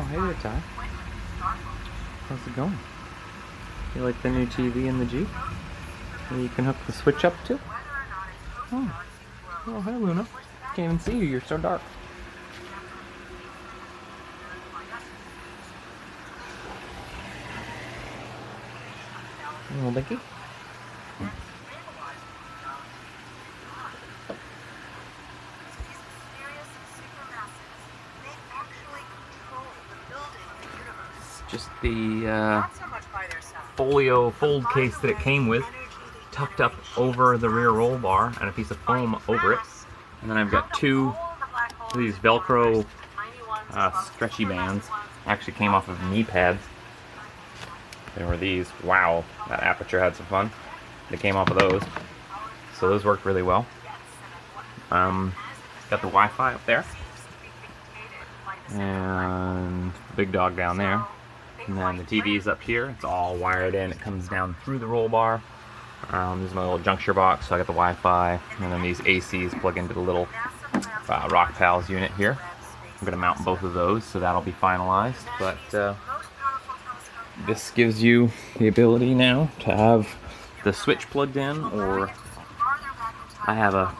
hey there, Ty. How's it going? You like the new TV in the Jeep? That you can hook the switch up to? Oh, oh hi Luna. Can't even see you, you're so dark. Little Dinky? Just the folio fold case that it came with, tucked up over the rear roll bar and a piece of foam over it. And then I've got two of these Velcro stretchy bands. Actually came off of knee pads. There were these. Wow, that aperture had some fun. They came off of those. So those worked really well. Got the Wi-Fi up there. And the big dog down there. And then the TV's up here. It's all wired in. It comes down through the roll bar. This is my little juncture box, so I got the Wi-Fi. And then these ACs plug into the little Rock Pals unit here. I'm going to mount both of those, so that'll be finalized. But this gives you the ability now to have the switch plugged in, or I have a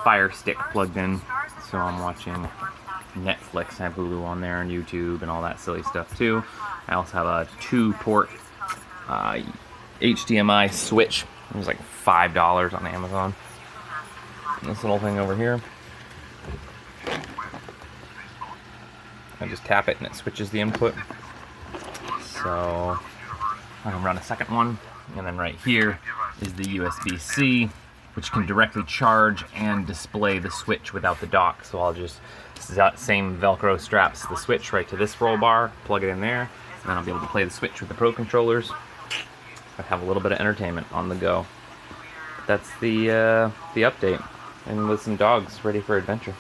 Fire Stick plugged in, so I'm watching Netflix. I have Hulu on there and YouTube and all that silly stuff too. I also have a 2-port HDMI switch. It was like $5 on Amazon. And this little thing over here, I just tap it and it switches the input. So I can run a second one. And then right here is the USB-C, which can directly charge and display the switch without the dock. So I'll just, same Velcro straps the switch right to this roll bar, plug it in there, and then I'll be able to play the switch with the Pro controllers. I have a little bit of entertainment on the go. That's the update, and with some dogs ready for adventure.